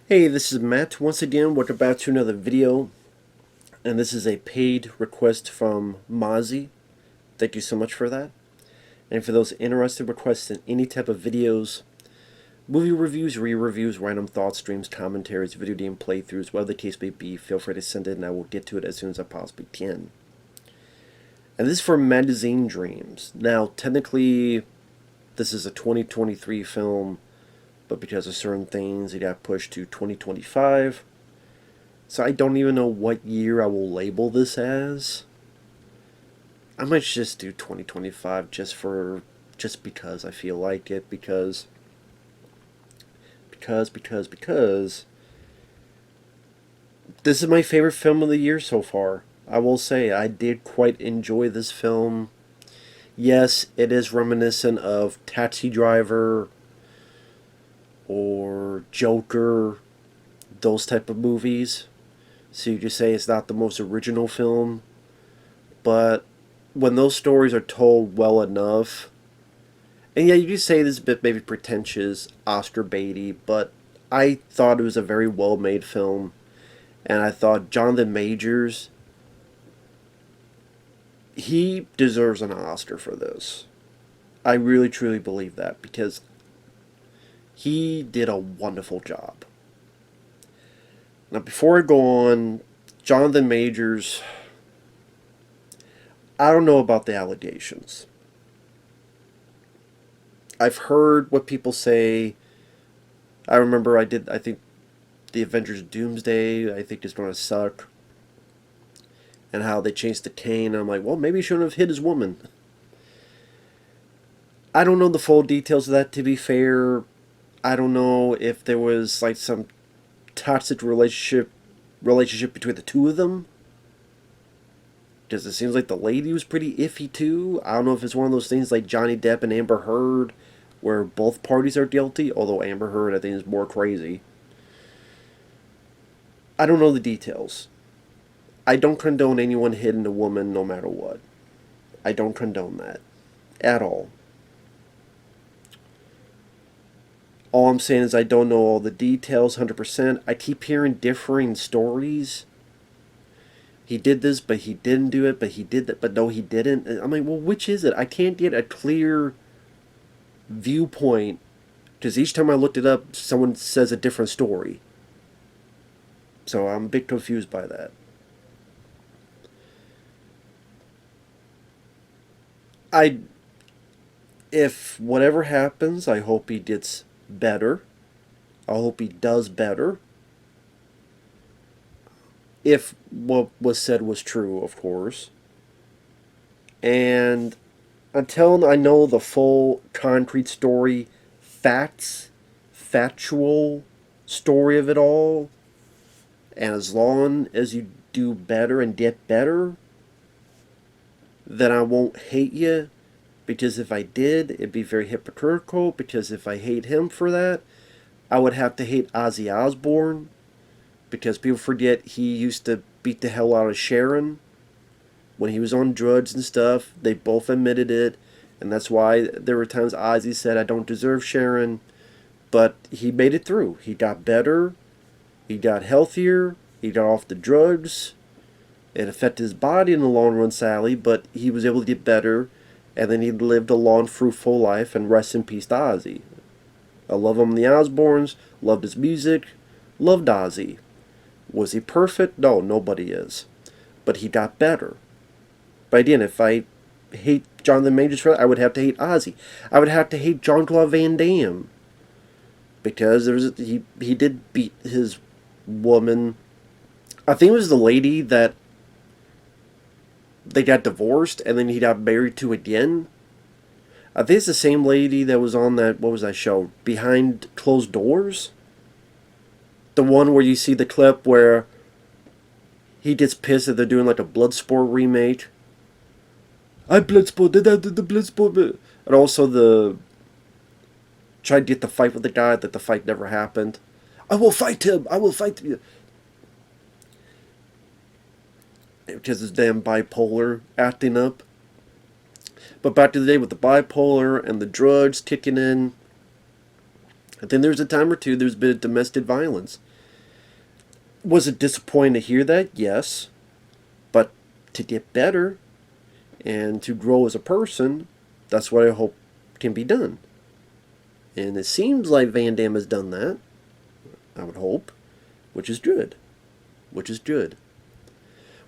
Hey, this is Matt. Once again, welcome back to another video. And this is a paid request from Masi. Thank you so much for that. And for those interested requesting any type of videos, movie reviews, re-reviews, random thoughts, streams, commentaries, video game playthroughs, whatever the case may be, feel free to send it and I will get to it as soon as I possibly can. And this is for Magazine Dreams. Now, technically, this is a 2023 film, but because of certain things, it got pushed to 2025. So I don't even know what year I will label this as. I might just do 2025 just because I feel like it, because this is my favorite film of the year so far. I will say I did quite enjoy this film. Yes, it is reminiscent of Taxi Driver or Joker, those type of movies. So you just say it's not the most original film, but when those stories are told well enough, and yeah, you could say this is a bit maybe pretentious, Oscar baity, but I thought it was a very well made film, and I thought Jonathan Majors, he deserves an Oscar for this. I really truly believe that because he did a wonderful job. Now, before I go on, Jonathan Majors, I don't know about the allegations. I've heard what people say. I remember I think, the Avengers Doomsday, I think is going to suck. And how they changed the cane. I'm like, well, maybe he shouldn't have hit his woman. I don't know the full details of that, to be fair. I don't know if there was like some toxic relationship between the two of them. Because it seems like the lady was pretty iffy too. I don't know if it's one of those things like Johnny Depp and Amber Heard, where both parties are guilty, although Amber Heard I think is more crazy. I don't know the details. I don't condone anyone hitting a woman no matter what. I don't condone that. At all. All I'm saying is I don't know all the details 100%. I keep hearing differing stories. He did this, but he didn't do it, but he did that, but no, he didn't. And I'm like, well, which is it? I can't get a clear viewpoint because each time I looked it up, someone says a different story. So I'm a bit confused by that. I, if whatever happens, I hope he gets better. I hope he does better. If what was said was true, of course. And until I know the full concrete story, factual story of it all, and as long as you do better and get better, then I won't hate you. Because if I did, it'd be very hypocritical. Because if I hate him for that, I would have to hate Ozzy Osbourne. Because people forget he used to beat the hell out of Sharon when he was on drugs and stuff. They both admitted it. And that's why there were times Ozzy said, I don't deserve Sharon. But he made it through. He got better. He got healthier. He got off the drugs. It affected his body in the long run, sadly, but he was able to get better. And then he lived a long, fruitful life, and rest in peace to Ozzy. I love him, the Osbournes, loved his music, loved Ozzy. Was he perfect? No, nobody is. But he got better. But again, if I hate Jonathan Majors for that, I would have to hate Ozzy. I would have to hate Jean-Claude Van Damme. Because he did beat his woman. I think it was the lady that they got divorced and then he got married to again. I think it's the same lady that was on that, what was that show? Behind Closed Doors? The one where you see the clip where he gets pissed that they're doing like a Bloodsport remake. I Bloodsport, did I do the Bloodsport? And also the tried to get the fight with the guy that the fight never happened. I will fight him! I will fight him! Because it's damn bipolar acting up. But back to the day with the bipolar and the drugs kicking in. And then there's a time or two there's been domestic violence. Was it disappointing to hear that? Yes. But to get better and to grow as a person, that's what I hope can be done. And it seems like Van Damme has done that, I would hope, which is good. Which is good.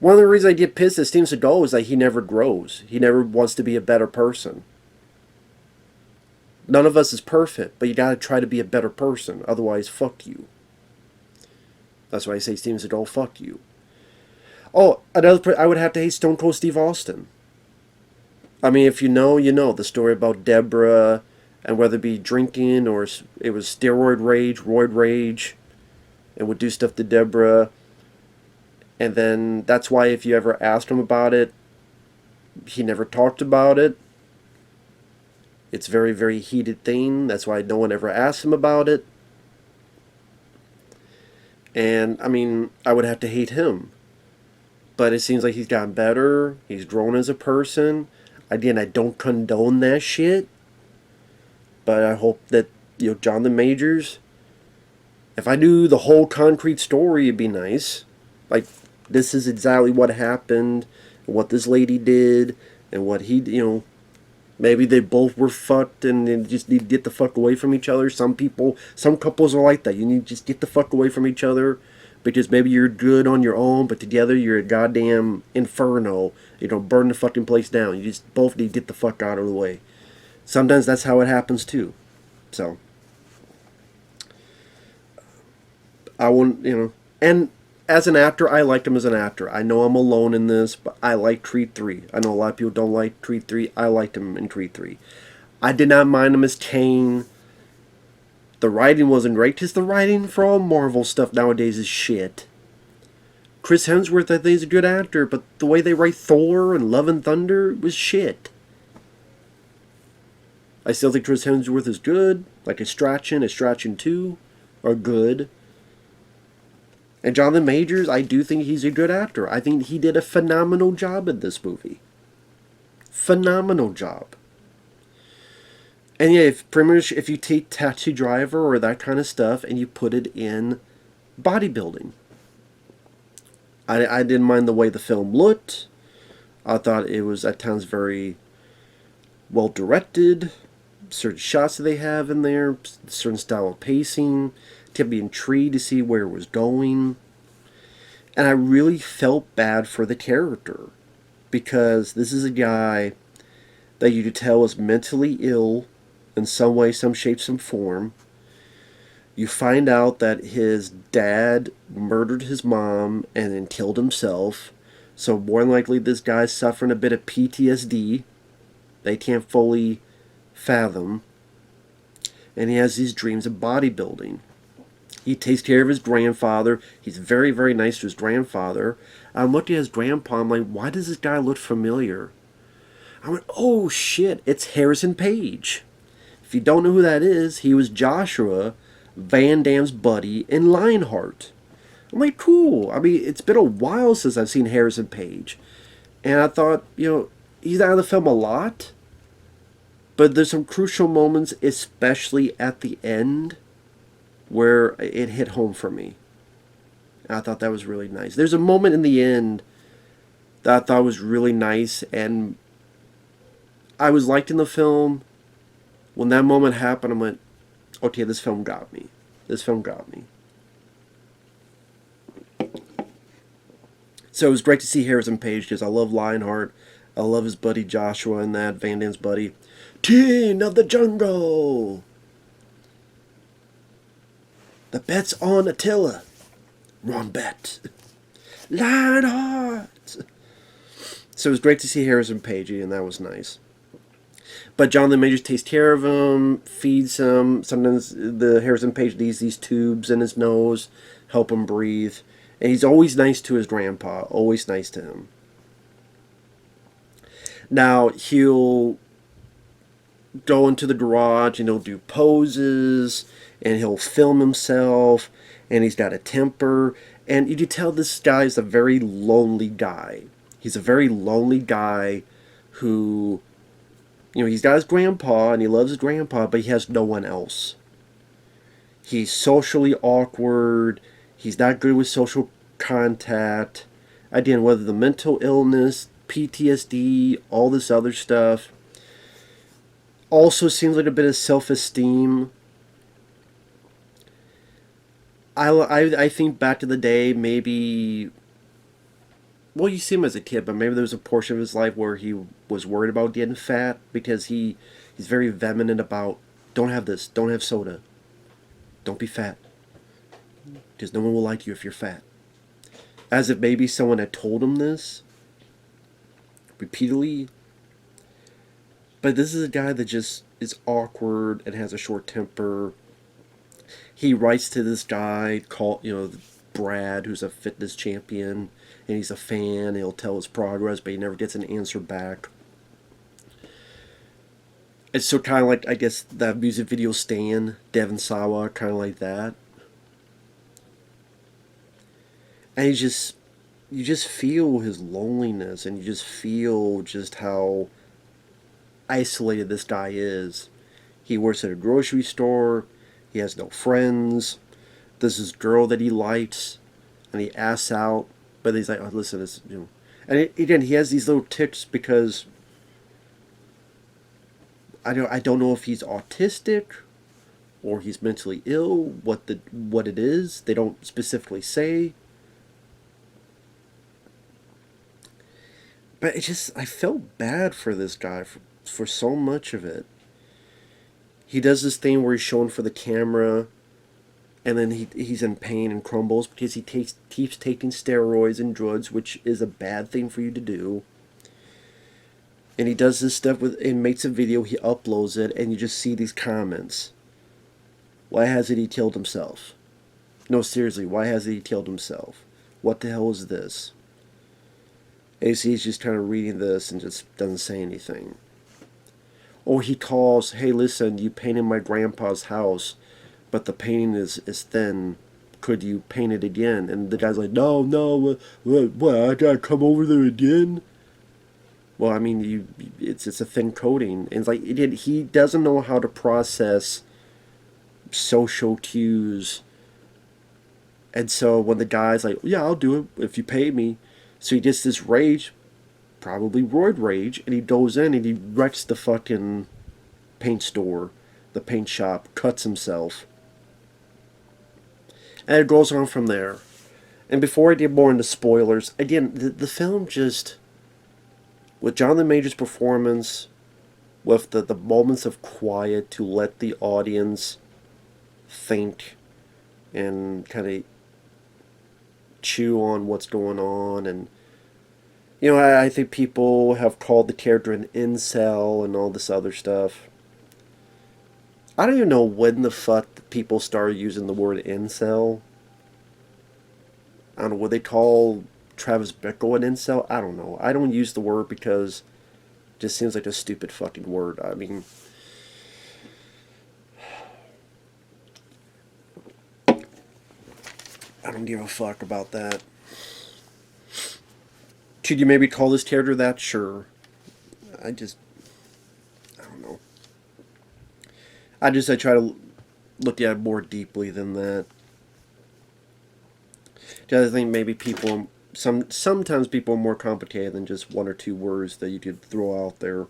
One of the reasons I get pissed at Steven Seagal is that he never grows. He never wants to be a better person. None of us is perfect, but you gotta try to be a better person. Otherwise, fuck you. That's why I say Steven Seagal, fuck you. Oh, I would have to hate Stone Cold Steve Austin. I mean, if you know, you know. The story about Deborah, and whether it be drinking or it was steroid rage, roid rage, and would do stuff to Deborah. And then that's why if you ever asked him about it, he never talked about it. It's a very, very heated thing. That's why no one ever asked him about it. And, I mean, I would have to hate him. But it seems like he's gotten better. He's grown as a person. Again, I don't condone that shit. But I hope that, Jonathan Majors, if I knew the whole concrete story, it'd be nice. Like, this is exactly what happened, and what this lady did, and what he, maybe they both were fucked and they just need to get the fuck away from each other. Some couples are like that. You need to just get the fuck away from each other because maybe you're good on your own, but together you're a goddamn inferno. Burn the fucking place down. You just both need to get the fuck out of the way. Sometimes that's how it happens too. So, I wouldn't, and as an actor, I liked him as an actor. I know I'm alone in this, but I like Creed 3. I know a lot of people don't like Creed 3. I liked him in Creed 3. I did not mind him as Kane. The writing wasn't great, because the writing for all Marvel stuff nowadays is shit. Chris Hemsworth, I think, is a good actor, but the way they write Thor and Love and Thunder was shit. I still think Chris Hemsworth is good. Like Extraction 2 are good. And Jonathan Majors, I do think he's a good actor. I think he did a phenomenal job in this movie. Phenomenal job. And yeah, if you take Taxi Driver or that kind of stuff and you put it in bodybuilding. I didn't mind the way the film looked. I thought it was at times very well directed. Certain shots that they have in there, certain style of pacing. Kept me intrigued to see where it was going. And I really felt bad for the character. Because this is a guy that you could tell is mentally ill in some way, some shape, some form. You find out that his dad murdered his mom and then killed himself. So more than likely this guy's suffering a bit of PTSD. They can't fully fathom. And he has these dreams of bodybuilding. He takes care of his grandfather. He's very, very nice to his grandfather. I'm looking at his grandpa. I'm like, why does this guy look familiar? I went, oh shit, it's Harrison Paige. If you don't know who that is, he was Joshua Van Damme's buddy in Lionheart. I'm like, cool. I mean, it's been a while since I've seen Harrison Paige. And I thought, he's out of the film a lot. But there's some crucial moments, especially at the end, where it hit home for me. I thought that was really nice. There's a moment in the end that I thought was really nice, and I was liking the film. When that moment happened, I went, okay, this film got me. This film got me. So it was great to see Harrison Paige, because I love Lionheart. I love his buddy Joshua and that, Van Damme's buddy. King of the Jungle! The bet's on Attila. Wrong bet. Lionheart! So it was great to see Harrison Paige, and that was nice. But Jonathan Majors takes care of him, feeds him. Sometimes the Harrison Paige needs these tubes in his nose, help him breathe. And he's always nice to his grandpa, always nice to him. Now, he'll go into the garage and he'll do poses, and he'll film himself, and he's got a temper. And you can tell this guy is a very lonely guy. He's a very lonely guy who, he's got his grandpa, and he loves his grandpa, but he has no one else. He's socially awkward. He's not good with social contact. Again, whether the mental illness, PTSD, all this other stuff. Also seems like a bit of self-esteem. I think back to the day, maybe, well, you see him as a kid, but maybe there was a portion of his life where he was worried about getting fat because he's very vehement about, don't have this, don't have soda, don't be fat, because no one will like you if you're fat. As if maybe someone had told him this repeatedly. But this is a guy that just is awkward and has a short temper. He writes to this guy called, Brad, who's a fitness champion, and he's a fan. He'll tell his progress, but he never gets an answer back. It's so kind of like, I guess, that music video Stan, Devin Sawa, kind of like that. And you just feel his loneliness, and you just feel just how isolated this guy is. He works at a grocery store. He has no friends. There's this girl that he likes, and he asks out, but he's like, "Oh, listen, this, And again, he has these little tics because I don't know if he's autistic or he's mentally ill. What it is, they don't specifically say. But I felt bad for this guy for so much of it. He does this thing where he's showing for the camera, and then he's in pain and crumbles because he keeps taking steroids and drugs, which is a bad thing for you to do. And he does this stuff and makes a video, he uploads it, and you just see these comments. Why hasn't he killed himself? No, seriously, why hasn't he killed himself? What the hell is this? AC's just kind of reading this and just doesn't say anything. Or he calls, hey, listen, you painted my grandpa's house, but the painting is thin. Could you paint it again? And the guy's like, no, what, I gotta come over there again? Well, I mean, it's a thin coating. And it's like, he doesn't know how to process social cues. And so when the guy's like, yeah, I'll do it if you pay me. So he gets this rage, probably roid rage, and he goes in and he wrecks the fucking paint store, the paint shop, cuts himself. And it goes on from there. And before I get more into spoilers, again, the film just, with Jonathan Major's performance, with the moments of quiet to let the audience think and kind of chew on what's going on. And I think people have called the character an incel and all this other stuff. I don't even know when the fuck people started using the word incel. I don't know, would they call Travis Bickle an incel? I don't know. I don't use the word because it just seems like a stupid fucking word. I mean, I don't give a fuck about that. Should you maybe call this character that? Sure. I don't know. I try to look at it more deeply than that. I think maybe sometimes people are more complicated than just one or two words that you could throw out there.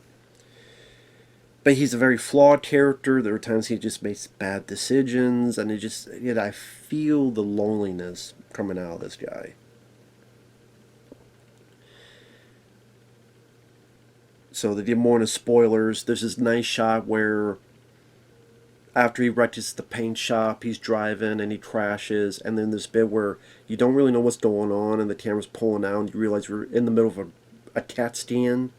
But he's a very flawed character. There are times he just makes bad decisions, and I feel the loneliness coming out of this guy. So to get more into spoilers, there's this nice shot where after he wrecks the paint shop, he's driving and he crashes, and then this bit where you don't really know what's going on and the camera's pulling out and you realize we're in the middle of a CAT scan,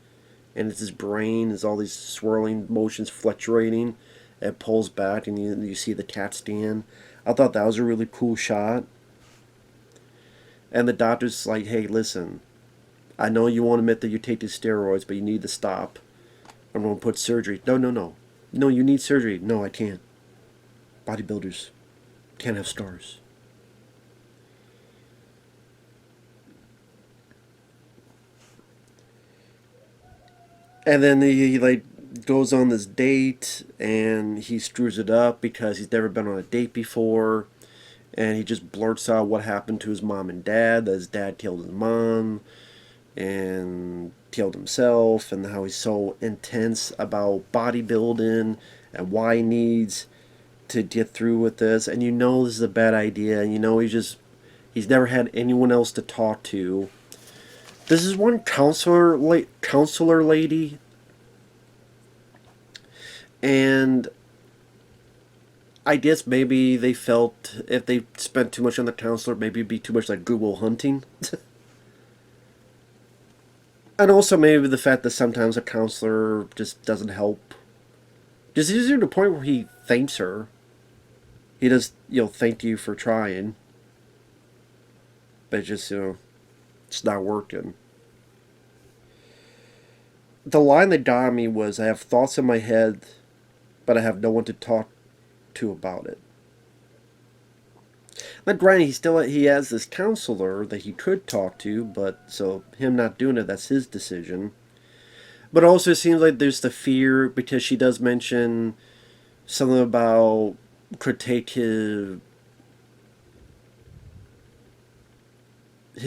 and it's his brain, there's all these swirling motions fluctuating, and it pulls back and you see the CAT scan. I thought that was a really cool shot. And the doctor's like, hey, listen, I know you won't admit that you take these steroids, but you need to stop. I'm going to put surgery. No. No, you need surgery. No, I can't. Bodybuilders can't have scars. And then he goes on this date and he screws it up because he's never been on a date before. and he just blurts out what happened to his mom and dad, that his dad killed his mom and killed himself, and how he's so intense about bodybuilding and why he needs to get through with this. And this is a bad idea, and he's never had anyone else to talk to. This is one counselor lady, and I guess maybe they felt if they spent too much on the counselor, maybe it'd be too much like Google hunting. And also maybe the fact that sometimes a counselor just doesn't help. Just easier to the point where he thanks her. He does, thank you for trying. But just, it's not working. The line that got me was, I have thoughts in my head, but I have no one to talk to about it. Now, granted, he has this counselor that he could talk to, but so him not doing it, that's his decision. But also, it seems like there's the fear, because she does mention something about could take his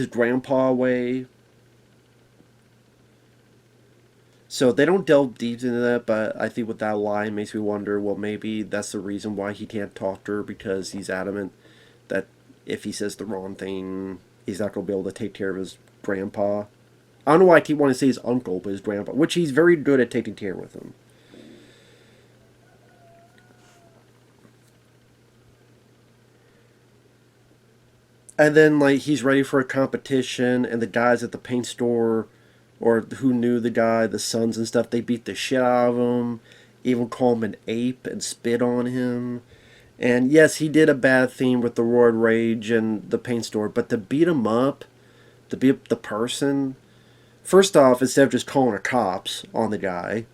grandpa away. So they don't delve deep into that, but I think with that line makes me wonder, well, maybe that's the reason why he can't talk to her, because he's adamant that if he says the wrong thing, he's not going to be able to take care of his grandpa. I don't know why I keep wanting to say his uncle, but his grandpa, which he's very good at taking care with him. And then, he's ready for a competition, and the guys at the paint store, or who knew the guy, the sons and stuff, they beat the shit out of him, even call him an ape and spit on him. And yes, he did a bad thing with the roid rage and the paint store, but to beat him up, to beat up the person, first off, instead of just calling the cops on the guy,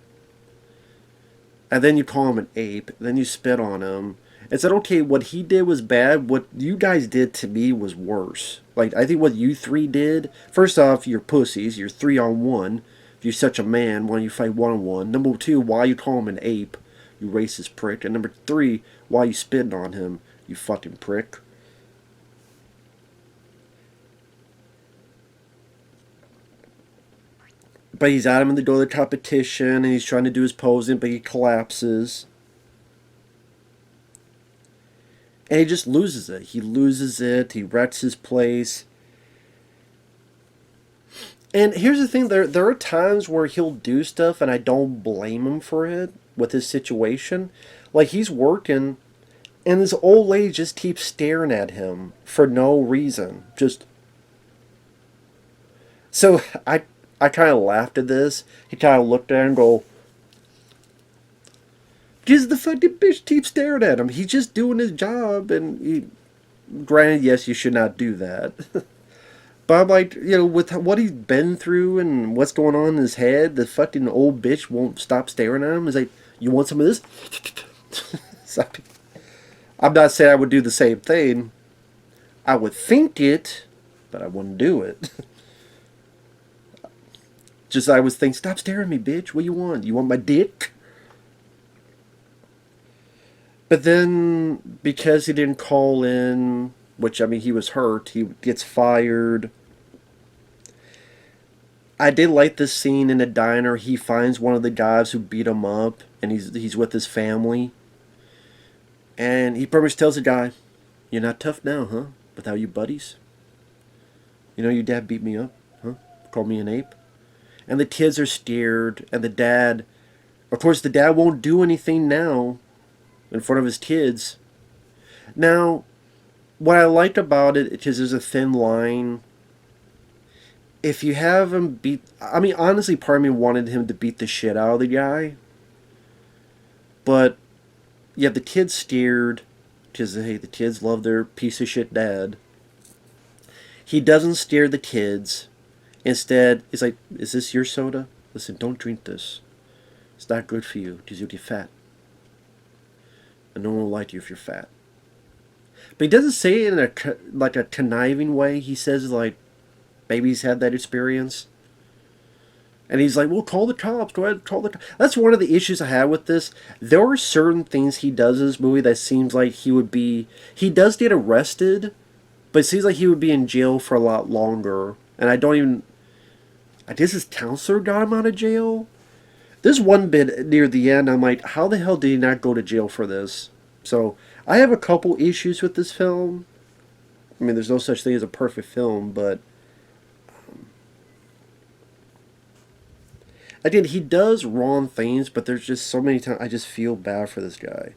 and then you call him an ape, then you spit on him, and said, okay, what he did was bad, what you guys did to me was worse. I think what you three did, first off, you're pussies, you're 3-on-1. If you're such a man, why don't you fight 1-on-1? Number 2, why you call him an ape, you racist prick. And number 3, why you spitting on him, you fucking prick. But he's at him in the door of the competition, and he's trying to do his posing, but he collapses. And he just loses it. He loses it. He wrecks his place. And here's the thing. There are times where he'll do stuff, and I don't blame him for it with his situation. He's working, and this old lady just keeps staring at him for no reason. So I kind of laughed at this. He kind of looked at her and go, because the fucking bitch keeps staring at him. He's just doing his job, granted, yes, you should not do that. But I'm like, with what he's been through and what's going on in his head, the fucking old bitch won't stop staring at him. He's like, you want some of this? I'm not saying I would do the same thing. I would think it, but I wouldn't do it. Just I was thinking, stop staring at me, bitch. What do you want? You want my dick? But then, because he didn't call in, which, he was hurt, he gets fired. I did like this scene in a diner. He finds one of the guys who beat him up, and he's with his family. And he pretty much tells the guy, you're not tough now, huh? Without your buddies? Your dad beat me up, huh? Called me an ape? And the kids are scared, and the dad won't do anything now in front of his kids. Now, what I liked about it, because there's a thin line, if you have him beat, honestly, part of me wanted him to beat the shit out of the guy, but you have the kids scared, because, hey, the kids love their piece of shit dad. He doesn't scare the kids. Instead, he's like, is this your soda? Listen, don't drink this. It's not good for you, because you'll get fat. And no one will like you if you're fat. But he doesn't say it in a conniving way. He says, maybe he's had that experience. And he's like, well, call the cops. Go ahead, call the cops. That's one of the issues I have with this. There are certain things he does in this movie that seems like he would be. He does get arrested, but it seems like he would be in jail for a lot longer. And I don't even. I guess his counselor got him out of jail. There's one bit near the end, I'm like, how the hell did he not go to jail for this? So, I have a couple issues with this film. I mean, there's no such thing as a perfect film, but again, he does wrong things, but there's just so many times I just feel bad for this guy.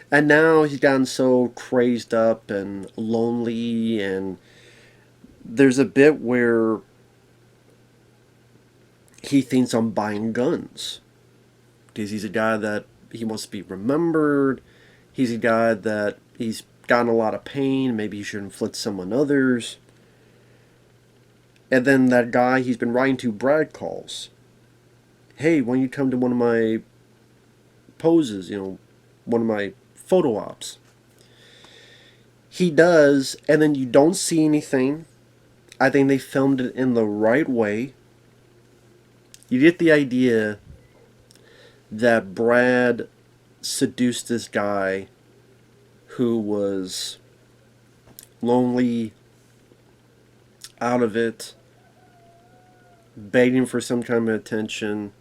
And now he's gotten so crazed up and lonely, and there's a bit where he thinks I'm buying guns. Because he's a guy that he wants to be remembered. He's a guy that he's gotten a lot of pain. Maybe he should inflict some on others. And then that guy he's been writing to, Brad, calls. Hey, why don't you come to one of my poses, one of my photo ops? He does, and then you don't see anything. I think they filmed it in the right way. You get the idea that Brad seduced this guy who was lonely, out of it, begging for some kind of attention,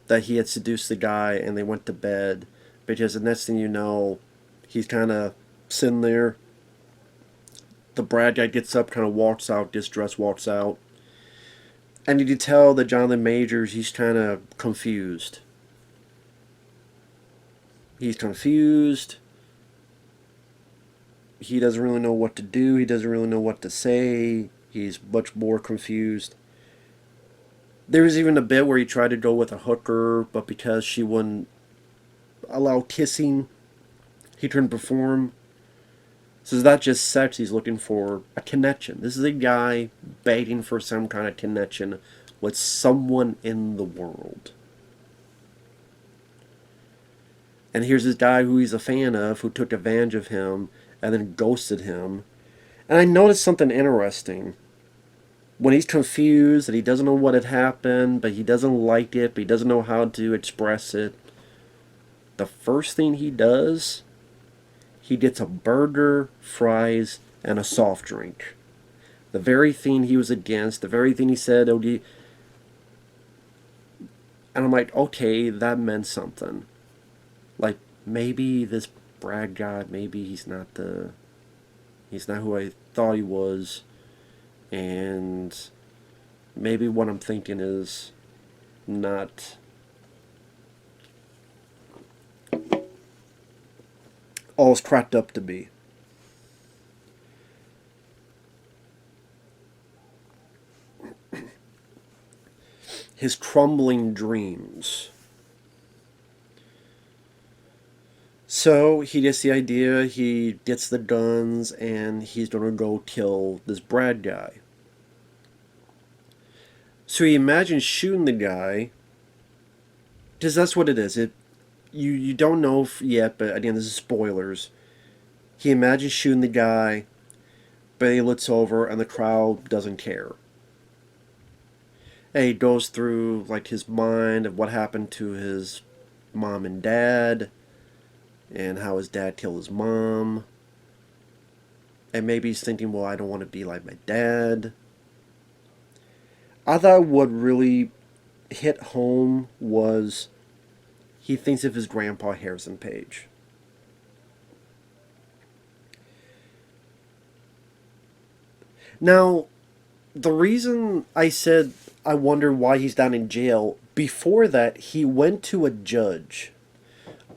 that he had seduced the guy and they went to bed, because the next thing you know, he's kind of sitting there. The Brad guy gets up, kind of walks out, distressed, walks out. And you can tell that Jonathan Majors, he's kind of confused. He's confused. He doesn't really know what to do. He doesn't really know what to say. He's much more confused. There was even a bit where he tried to go with a hooker, but because she wouldn't allow kissing, he couldn't perform. So it's not just sex, he's looking for a connection. This is a guy begging for some kind of connection with someone in the world. And here's this guy who he's a fan of, who took advantage of him and then ghosted him. And I noticed something interesting. When he's confused and he doesn't know what had happened, but he doesn't like it, but he doesn't know how to express it, the first thing he does, he gets a burger, fries, and a soft drink. The very thing he was against, the very thing he said, and I'm like, okay, that meant something. Like, maybe this Brad guy, maybe he's not who I thought he was, and maybe what I'm thinking is not all it's cracked up to be. His crumbling dreams. So he gets the idea, he gets the guns, and he's going to go kill this Brad guy. So he imagines shooting the guy, because that's what it is. You don't know yet, but again, this is spoilers. He imagines shooting the guy, but he looks over and the crowd doesn't care. And he goes through like his mind of what happened to his mom and dad, and how his dad killed his mom. And maybe he's thinking, well, I don't want to be like my dad. I thought what really hit home was he thinks of his grandpa, Harrison Paige. Now, the reason I said I wonder why he's down in jail, before that, he went to a judge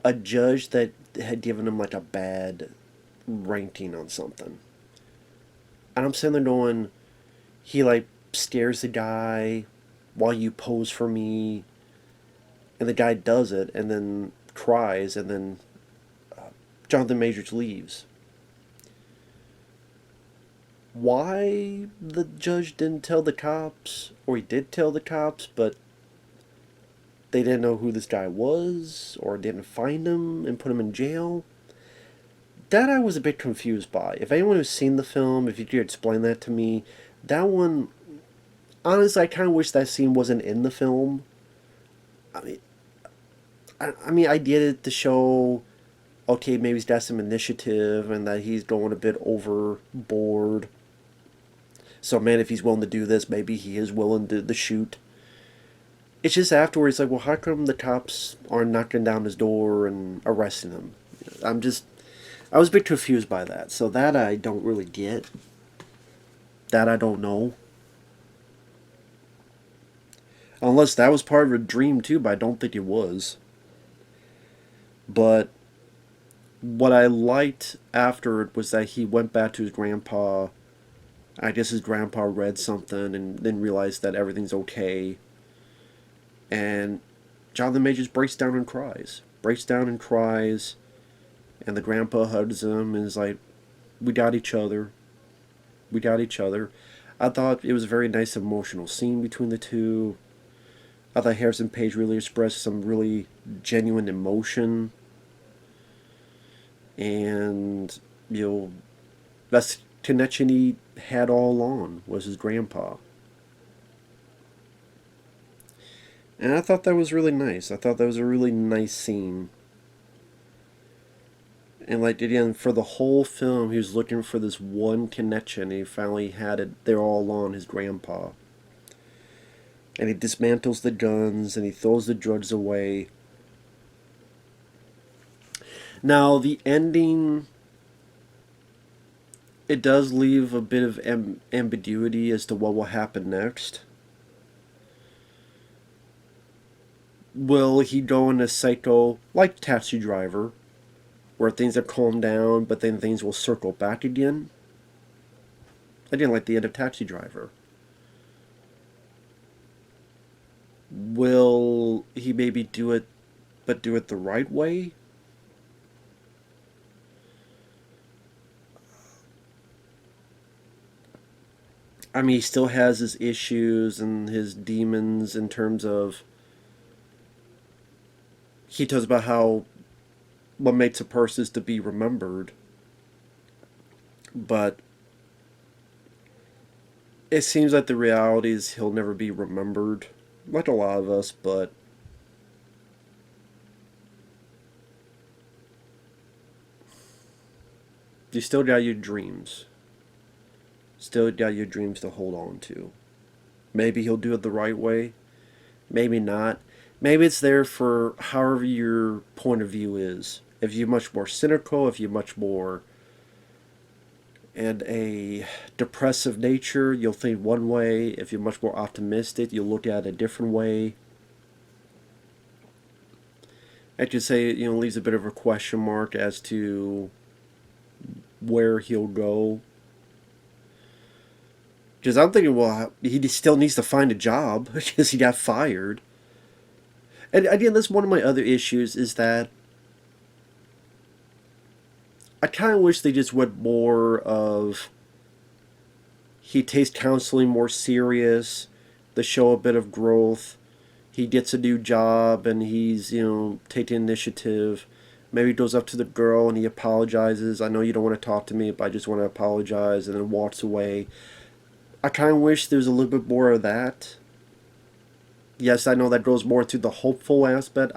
that had given him like a bad ranking on something. And I'm sitting there going, he like scares the guy while you pose for me, and the guy does it and then cries, and then Jonathan Majors leaves. Why the judge didn't tell the cops, or he did tell the cops, but they didn't know who this guy was, or didn't find him and put him in jail, that I was a bit confused by. If anyone who's seen the film, if you could explain that to me, that one, honestly, I kind of wish that scene wasn't in the film. I mean, I did it to show, okay, maybe he's got some initiative and that he's going a bit overboard. So, man, if he's willing to do this, maybe he is willing to shoot. It's just afterwards, like, well, how come the cops aren't knocking down his door and arresting him? I'm just, I was a bit confused by that. So that I don't really get. That I don't know. Unless that was part of a dream too, but I don't think it was. But what I liked after it was that he went back to his grandpa. I guess his grandpa read something and then realized that everything's okay. And Jonathan Majors breaks down and cries. Breaks down and cries. And the grandpa hugs him and is like, we got each other. We got each other. I thought it was a very nice emotional scene between the two. I thought Harrison Page really expressed some really genuine emotion. And, that's connection he had all along was his grandpa. And I thought that was really nice. I thought that was a really nice scene. And like again, for the whole film, he was looking for this one connection. And he finally had it there all along, his grandpa. And he dismantles the guns and he throws the drugs away. Now the ending, it does leave a bit of ambiguity as to what will happen next. Will he go into psycho like Taxi Driver, where things have calmed down, but then things will circle back again? Again, like the end of Taxi Driver. Will he maybe do it, but do it the right way? I mean, he still has his issues and his demons in terms of. He talks about how what makes a person is to be remembered. But it seems like the reality is he'll never be remembered. Like a lot of us, but you still got your dreams. Still got your dreams to hold on to. Maybe he'll do it the right way. Maybe not. Maybe it's there for however your point of view is. If you're much more cynical, if you're much more and a depressive nature, you'll think one way. If you're much more optimistic, you'll look at it a different way. I could say, leaves a bit of a question mark as to where he'll go. Because I'm thinking, well, he still needs to find a job because he got fired. And again, that's one of my other issues is that I kind of wish they just went more of he takes counseling more serious, to show a bit of growth. He gets a new job and he's, taking initiative. Maybe he goes up to the girl and he apologizes. I know you don't want to talk to me, but I just want to apologize, and then walks away. I kind of wish there was a little bit more of that. Yes, I know that goes more to the hopeful aspect.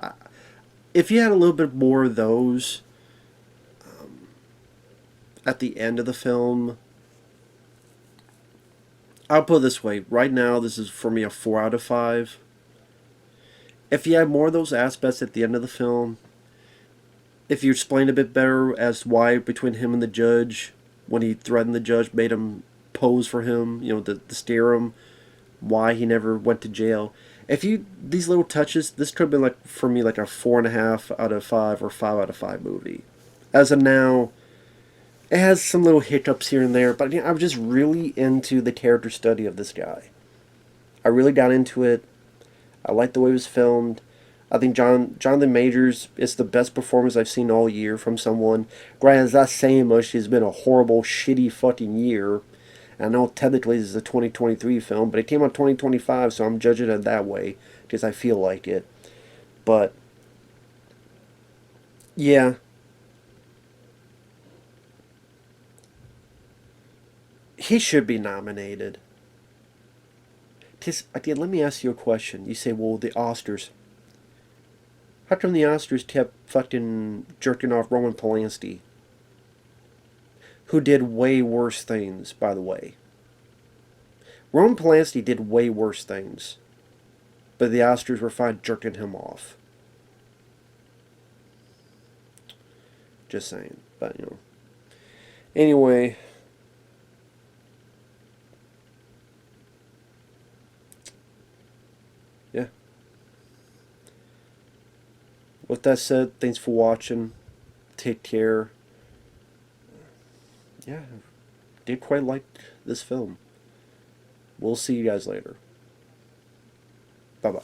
If you had a little bit more of those at the end of the film, I'll put it this way. Right now, this is for me a 4 out of 5. If you had more of those aspects at the end of the film, if you explained a bit better as why between him and the judge, when he threatened the judge, made him pose for him, to scare him, why he never went to jail. If you these little touches, this could have been like for me like a 4.5 out of 5 or 5 out of 5 movie. As of now, it has some little hiccups here and there, but I was just really into the character study of this guy. I really got into it. I liked the way it was filmed. I think Jonathan Majors is the best performance I've seen all year from someone. Granted, that's saying much. It's been a horrible, shitty fucking year. And I know technically this is a 2023 film, but it came out 2025, so I'm judging it that way because I feel like it. But yeah, he should be nominated. Again, let me ask you a question. You say, well, the Oscars. How come the Oscars kept fucking jerking off Roman Polanski? Who did way worse things, by the way. Roman Polanski did way worse things. But the Oscars were fine jerking him off. Just saying. But, you know. Anyway. Yeah. With that said, thanks for watching. Take care. Yeah. Did quite like this film. We'll see you guys later. Bye-bye.